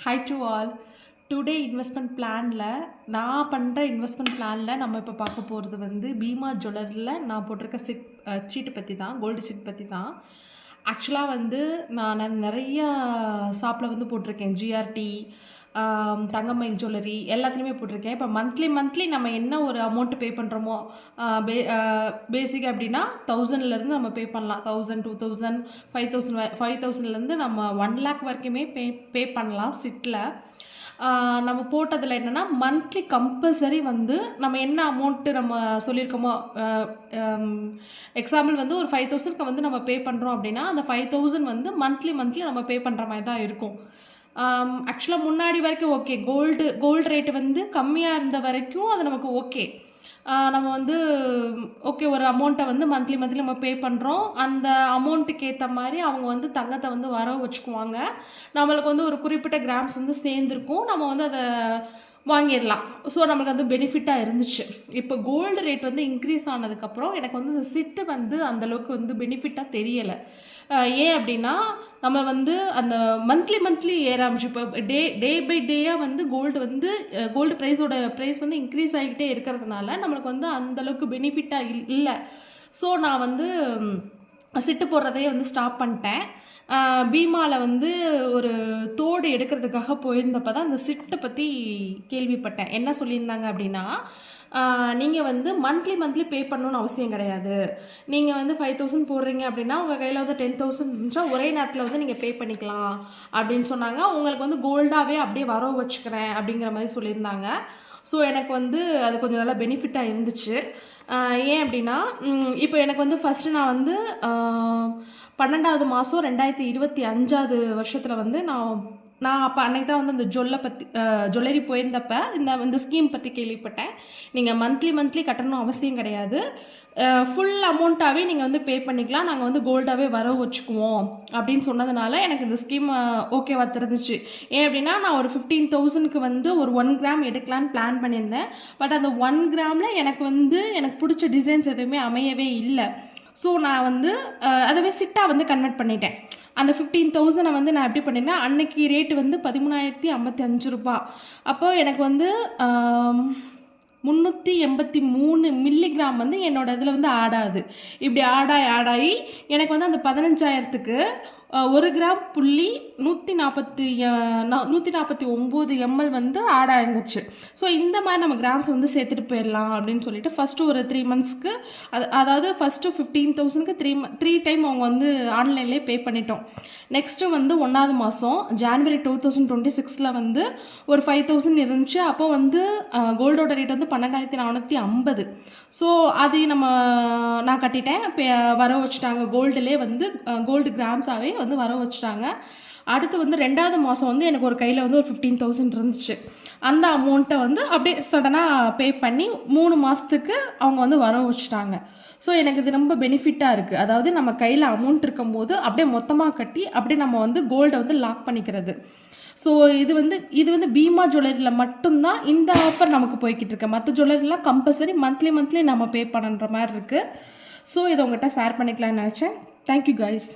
Hi to all. Today investment பிளானில் நான் பண்ணுற இன்வெஸ்ட்மெண்ட் பிளானில் நம்ம இப்போ பார்க்க போகிறது வந்து பீமா ஜுவல்லரியில் நான் போட்டிருக்க சீட்டு பற்றி தான், கோல்டு சீட் பற்றி தான். ஆக்சுவலாக வந்து நான் நிறைய ஷாப்பில் வந்து போட்டிருக்கேன். ஜிஆர்டி, தங்கமயில் ஜுவல்லரி எல்லாத்துலேயுமே போட்டிருக்கேன். இப்போ மந்த்லி நம்ம என்ன ஒரு அமௌண்ட்டு பே பண்ணுறோமோ, பேசிக் அப்படின்னா 1000லேருந்து நம்ம பே பண்ணலாம். 1000, 2000, 5000லேருந்து நம்ம 1 lakh வரைக்குமே பே பண்ணலாம் சிட்டில். நம்ம போட்டதில் என்னென்னா மந்த்லி கம்பல்சரி வந்து நம்ம என்ன அமௌண்ட்டு நம்ம சொல்லியிருக்கோமோ, எக்ஸாம்பிள் வந்து ஒரு 5000க்கு வந்து நம்ம பே பண்ணுறோம் அப்படின்னா அந்த 5000 வந்து மந்த்லி நம்ம பே பண்ணுற மாதிரி தான் இருக்கும். ஆக்சுவலாக முன்னாடி வரைக்கும் ஓகே, கோல்டு ரேட்டு வந்து கம்மியாக இருந்த வரைக்கும் அது நமக்கு ஓகே. நம்ம வந்து ஓகே ஒரு அமௌண்ட்டை வந்து மந்த்லி நம்ம பே பண்ணுறோம். அந்த அமௌண்ட்டுக்கு ஏற்ற மாதிரி அவங்க வந்து தங்கத்தை வந்து வரவு வச்சுக்குவாங்க. நம்மளுக்கு வந்து ஒரு குறிப்பிட்ட கிராம்ஸ் வந்து சேர்ந்துருக்கும். நம்ம வந்து அதை வாங்கிடலாம். ஸோ நம்மளுக்கு வந்து பெனிஃபிட்டாக இருந்துச்சு. இப்போ கோல்டு ரேட் வந்து இன்க்ரீஸ் ஆனதுக்கப்புறம் எனக்கு வந்து இந்த சிட்டு வந்து அந்தளவுக்கு வந்து பெனிஃபிட்டாக தெரியலை. ஏன் அப்படின்னா நம்ம வந்து அந்த மந்த்லி ஏற ஆரம்பிச்சு. இப்போ டே பை டேயாக வந்து கோல்டு ப்ரைஸ் வந்து இன்க்ரீஸ் ஆகிக்கிட்டே இருக்கிறதுனால நம்மளுக்கு வந்து அந்தளவுக்கு பெனிஃபிட்டாக இல்லை. ஸோ நான் வந்து சிட்டு போடுறதையே வந்து ஸ்டாப் பண்ணிட்டேன். பீமாவில் வந்து ஒரு தோடு எடுக்கிறதுக்காக போயிருந்தப்போ தான் அந்த சிட்டை பற்றி கேள்விப்பட்டேன். என்ன சொல்லியிருந்தாங்க அப்படின்னா, நீங்கள் வந்து மந்த்லி பே பண்ணணுன்னு அவசியம் கிடையாது. நீங்கள் வந்து 5000 போடுறீங்க அப்படின்னா உங்கள் கையில் வந்து 10,000 இருந்துச்சா ஒரே நேரத்தில் வந்து நீங்கள் பே பண்ணிக்கலாம் அப்படின்னு சொன்னாங்க. உங்களுக்கு வந்து கோல்டாகவே அப்படியே வரவு வச்சுக்கிறேன் அப்படிங்கிற மாதிரி சொல்லியிருந்தாங்க. ஸோ எனக்கு வந்து அது கொஞ்சம் நல்லா பெனிஃபிட்டாக இருந்துச்சு. ஏன் அப்படின்னா இப்போ எனக்கு வந்து ஃபஸ்ட்டு நான் வந்து 12வது மாதம் 2025 வருஷத்தில் வந்து நான் அப்போ அன்றைக்கி தான் வந்து அந்த ஜுவல்லரி போயிருந்தப்ப இந்த ஸ்கீம் பற்றி கேள்விப்பட்டேன். நீங்கள் மந்த்லி கட்டணும் அவசியம் கிடையாது. ஃபுல் அமௌண்ட்டாகவே நீங்கள் வந்து பே பண்ணிக்கலாம். நாங்கள் வந்து கோல்டாகவே வரவு வச்சுக்குவோம் அப்படின்னு சொன்னதுனால எனக்கு இந்த ஸ்கீம் ஓகேவாக தெரிஞ்சிச்சு. ஏன் அப்படின்னா நான் ஒரு 15,000க்கு வந்து ஒரு 1 கிராம் எடுக்கலான்னு பிளான் பண்ணியிருந்தேன். பட் அந்த 1 கிராமில் எனக்கு பிடிச்ச டிசைன்ஸ் எதுவுமே அமையவே இல்லை. ஸோ நான் வந்து அதவே சிட்டாக வந்து கன்வெர்ட் பண்ணிட்டேன். அந்த 15,000 வந்து நான் எப்படி பண்ணிட்டேன்னா அன்னைக்கு ரேட்டு வந்து 13,055 ரூபாய். அப்போ எனக்கு வந்து 383 மில்லிகிராம் வந்து என்னோட இதில் வந்து ஆடாது. இப்படி ஆடாகி எனக்கு வந்து அந்த 15,000க்கு 1 கிராம் புள்ளி 149 ml வந்து ஆட் ஆயிருந்துச்சு. ஸோ இந்த மாதிரி நம்ம கிராம்ஸ் வந்து சேர்த்துட்டு போயிடலாம் அப்படின்னு சொல்லிட்டு ஃபஸ்ட்டு ஒரு 3 மந்த்ஸ்க்கு அதாவது ஃபஸ்ட்டு 15,000க்கு 3 டைம் அவங்க வந்து ஆன்லைன்லேயே பே பண்ணிட்டோம். நெக்ஸ்ட்டு வந்து 1வது மாதம் ஜான்வரி 2026 வந்து ஒரு 5,000 இருந்துச்சு. அப்போ வந்து கோல்டோட ரேட் வந்து 12,450. ஸோ அது நான் கட்டிட்டேன். வர வச்சுட்டாங்க. கோல்டுலேயே வந்து கோல்டு கிராம்ஸாகவே வந்து வர வச்சுட்டாங்க. அடுத்து வந்து 2வது மாதம் வந்து எனக்கு ஒரு கையில் வந்து ஒரு 15,000 இருந்துச்சு. அந்த அமௌண்ட்டை வந்து அப்படியே சடனாக பே பண்ணி 3 மாதத்துக்கு அவங்க வந்து வர வச்சுட்டாங்க. ஸோ எனக்கு இது ரொம்ப பெனிஃபிட்டாக இருக்குது. அதாவது நம்ம கையில் அமௌண்ட் இருக்கும்போது அப்படியே மொத்தமாக கட்டி அப்படியே நம்ம வந்து கோல்டை வந்து லாக் பண்ணிக்கிறது. ஸோ இது வந்து பீமா ஜுவல்லரியில் மட்டும்தான் இந்த ஆஃபர் நமக்கு போய்கிட்டு இருக்கு. மற்ற ஜுவல்லரிலாம் கம்பல்சரி மந்த்லி நம்ம பே பண்ணுற மாதிரி இருக்குது. ஸோ இதை உங்கள்கிட்ட ஷேர் பண்ணிக்கலாம்னு நினச்சேன். Thank you guys.